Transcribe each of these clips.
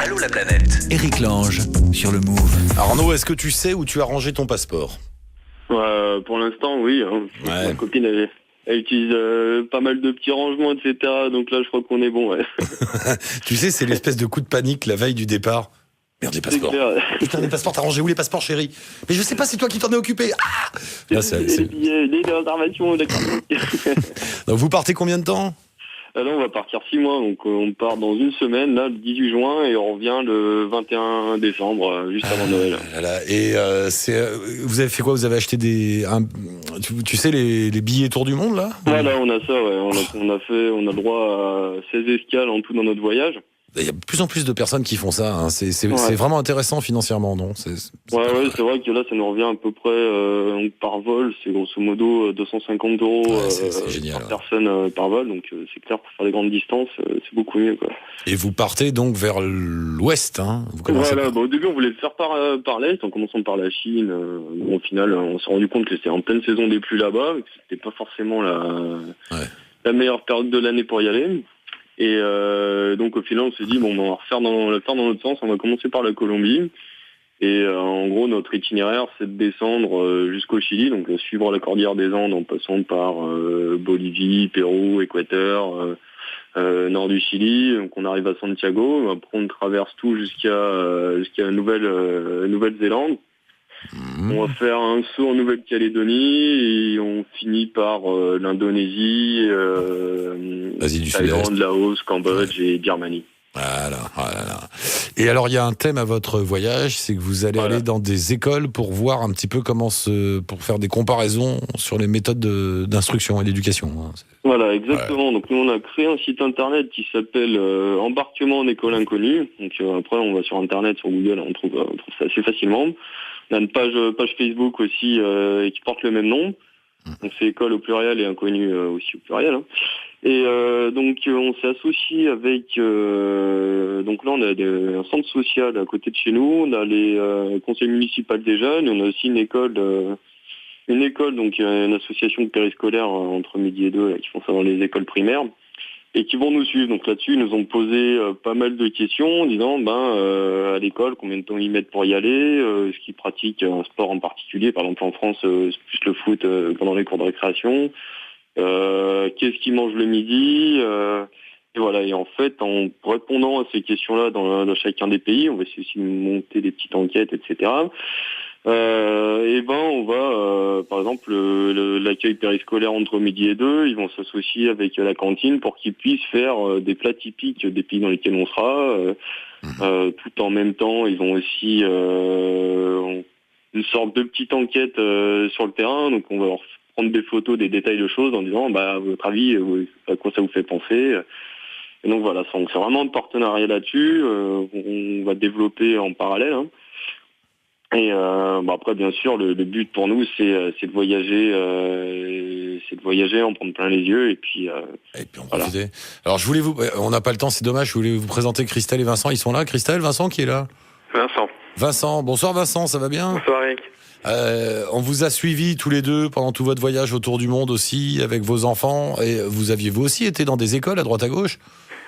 Allô la planète. Éric Lange sur le Move. Arnaud, est-ce que tu sais où tu as rangé ton passeport ? Pour l'instant, oui. Ouais. Ma copine, elle utilise pas mal de petits rangements, etc. Donc là, je crois qu'on est bon. Ouais. Tu sais, c'est l'espèce de coup de panique la veille du départ. Merde, les passeports. Putain, les passeports, t'as rangé où les passeports, chérie ? Mais je sais pas, c'est toi qui t'en es occupé. Ah là, les billets, les réservations, les cartes. Donc, vous partez combien de temps ? Là, on va partir 6 mois. Donc, on part dans une semaine, là, le 18 juin, et on revient le 21 décembre, juste avant Noël. Et vous avez fait quoi ? Vous avez acheté tu sais, les billets tour du monde, là ? Voilà, on a ça, ouais. On a le droit à 16 escales en tout dans notre voyage. Il y a de plus en plus de personnes qui font ça. Hein. C'est vraiment intéressant financièrement, non ? C'est vrai que là, ça nous revient à peu près par vol. C'est grosso modo 250 €, c'est génial, par personne par vol. Donc, c'est clair, pour faire des grandes distances, c'est beaucoup mieux, quoi. Et vous partez donc vers l'ouest, hein ? Au début, on voulait le faire par l'est, en commençant par la Chine. Au final, on s'est rendu compte que c'était en pleine saison des pluies là-bas, et que c'était pas forcément la meilleure période de l'année pour y aller. Et donc au final on s'est dit on va refaire dans notre sens, on va commencer par la Colombie. Et en gros notre itinéraire c'est de descendre jusqu'au Chili, donc suivre la cordillère des Andes en passant par Bolivie, Pérou, Équateur, nord du Chili. Donc on arrive à Santiago, après on traverse tout jusqu'à Nouvelle-Zélande. On va faire un saut en Nouvelle-Calédonie et on finit par l'Indonésie, Asie du Thaïlande, Laos, Cambodge et Birmanie. Voilà. Et alors, il y a un thème à votre voyage, c'est que vous allez aller dans des écoles pour voir un petit peu pour faire des comparaisons sur les méthodes d'instruction et d'éducation. Hein. Voilà, exactement. Ouais. Donc nous, on a créé un site internet qui s'appelle Embarquement en école inconnue. Donc après, on va sur internet, sur Google, on trouve ça assez facilement. On a une page Facebook aussi qui porte le même nom. Donc c'est école au pluriel et inconnu aussi au pluriel. Hein. Et donc on s'est associé avec donc là on a un centre social à côté de chez nous, on a les conseils municipaux des jeunes, et on a aussi une école donc une association de périscolaires entre midi et 2 qui font ça dans les écoles primaires et qui vont nous suivre. Donc là-dessus ils nous ont posé pas mal de questions en disant à l'école combien de temps ils mettent pour y aller, est-ce qu'ils pratiquent un sport en particulier, par exemple en France c'est plus le foot pendant les cours de récréation. Qu'est-ce qu'ils mangent le midi, et voilà. Et en fait, en répondant à ces questions-là dans chacun des pays, on va essayer aussi de monter des petites enquêtes, etc. On va, par exemple, l'accueil périscolaire entre midi et 2, ils vont s'associer avec la cantine pour qu'ils puissent faire des plats typiques des pays dans lesquels on sera. Tout en même temps, ils vont aussi une sorte de petite enquête sur le terrain. Donc, on va leur prendre des photos, des détails de choses en disant, à votre avis, à quoi ça vous fait penser. Et donc voilà, c'est vraiment un partenariat là-dessus. On va développer en parallèle. Hein. Et après, bien sûr, le but pour nous, c'est de voyager, en prendre plein les yeux, et puis on profiter. Alors, on n'a pas le temps, c'est dommage. Je voulais vous présenter Christelle et Vincent. Ils sont là. Christelle, Vincent, qui est là ? Vincent. Bonsoir, Vincent. Ça va bien ? Bonsoir, Eric. On vous a suivis tous les deux pendant tout votre voyage autour du monde aussi, avec vos enfants. Et vous aussi été dans des écoles à droite à gauche ?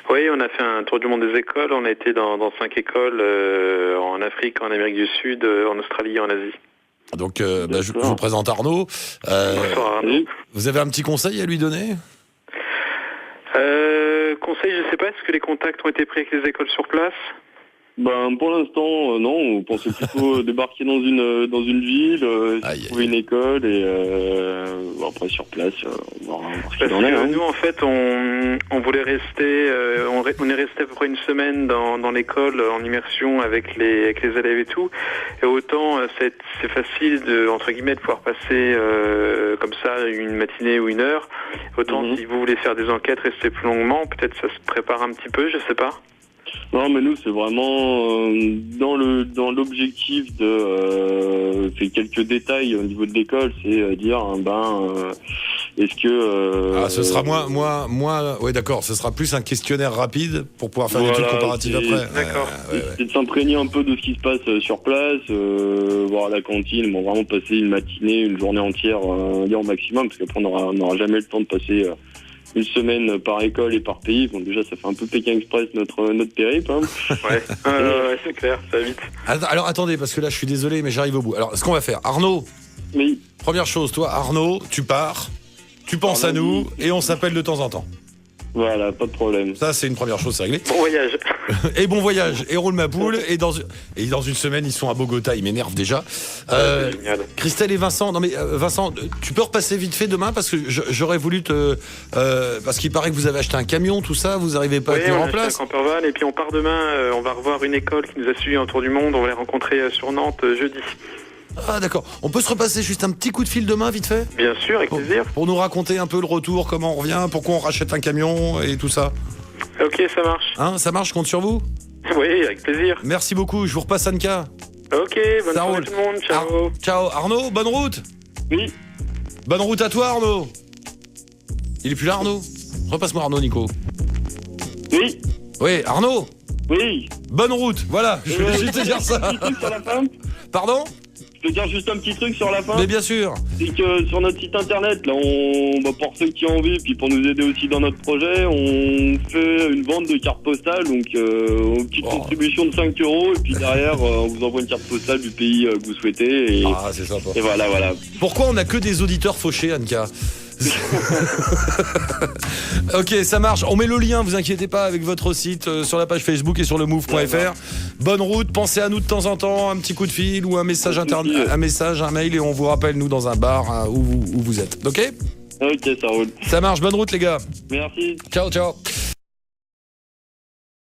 Oui, on a fait un tour du monde des écoles. On a été dans 5 écoles en Afrique, en Amérique du Sud, en Australie et en Asie. Donc, je vous présente Arnaud. Bonsoir, Arnaud. Vous avez un petit conseil à lui donner ? Conseil, je ne sais pas. Est-ce que les contacts ont été pris avec les écoles sur place ? Pour l'instant, non. On pensait plutôt débarquer dans une ville, trouver une école et après sur place, voir ce qu'il en est. Nous, en fait, on voulait rester. On est resté à peu près une semaine dans l'école en immersion avec les élèves et tout. Et autant c'est facile entre guillemets de pouvoir passer comme ça une matinée ou une heure. Autant si vous voulez faire des enquêtes, rester plus longuement. Peut-être ça se prépare un petit peu, je sais pas. Non, mais nous, c'est vraiment dans l'objectif de faire quelques détails au niveau de l'école, c'est dire est-ce que ce sera moins ouais, d'accord, ce sera plus un questionnaire rapide pour pouvoir faire des trucs comparatifs après. D'accord. C'est de s'imprégner un peu de ce qui se passe sur place, voir la cantine, vraiment passer une matinée, une journée entière au maximum, parce qu'après on n'aura jamais le temps de passer une semaine par école et par pays. Bon, déjà, ça fait un peu Pékin Express notre périple. Hein. Ouais, c'est clair, ça va vite. Alors attendez, parce que là je suis désolé, mais j'arrive au bout. Alors ce qu'on va faire, Arnaud, Oui. première chose, toi Arnaud, tu pars, tu penses à nous et on s'appelle de temps en temps. Voilà, pas de problème. Ça c'est une première chose, c'est réglé. Bon voyage. Et bon voyage, et roule ma poule, et dans une semaine ils sont à Bogota, ils m'énervent déjà. C'est génial. Christelle et Vincent, non mais Vincent, tu peux repasser vite fait demain parce que j'aurais voulu parce qu'il paraît que vous avez acheté un camion, tout ça, vous arrivez pas à tenir en place. Un campervan, et puis on part demain, on va revoir une école qui nous a suivi en tour du monde, on va les rencontrer sur Nantes jeudi. Ah d'accord, on peut se repasser juste un petit coup de fil demain vite fait Bien sûr, avec plaisir. pour nous raconter un peu le retour, comment on revient, pourquoi on rachète un camion et tout ça. Ok, ça marche. Hein, ça marche, je compte sur vous. Oui, avec plaisir. Merci beaucoup, je vous repasse Anka. Ok, bonne Ça soirée roule. tout le monde, ciao. Ciao Arnaud, bonne route. Oui. Bonne route à toi Arnaud. Il est plus là Arnaud. Repasse-moi Arnaud Nico. Oui. Oui Arnaud. Oui. Bonne route, voilà, je voulais juste te dire ça. Un petit truc sur la fin. Pardon? Je peux dire juste un petit truc sur la fin. Mais bien sûr. C'est que sur notre site internet, là, pour ceux qui ont envie, puis pour nous aider aussi dans notre projet, on fait une vente de cartes postales, donc une petite contribution de 5 €, et puis derrière, on vous envoie une carte postale du pays que vous souhaitez. Et, Ah, c'est sympa. et voilà. Pourquoi on a que des auditeurs fauchés, Anka? Ok, ça marche. On met le lien, vous inquiétez pas, avec votre site sur la page Facebook et sur le move.fr. Bonne route, pensez à nous de temps en temps, un petit coup de fil ou un message un mail, et on vous rappelle nous dans un bar où vous êtes. Ok, Ok, ça roule. ça marche. Bonne route les gars. Merci. Ciao.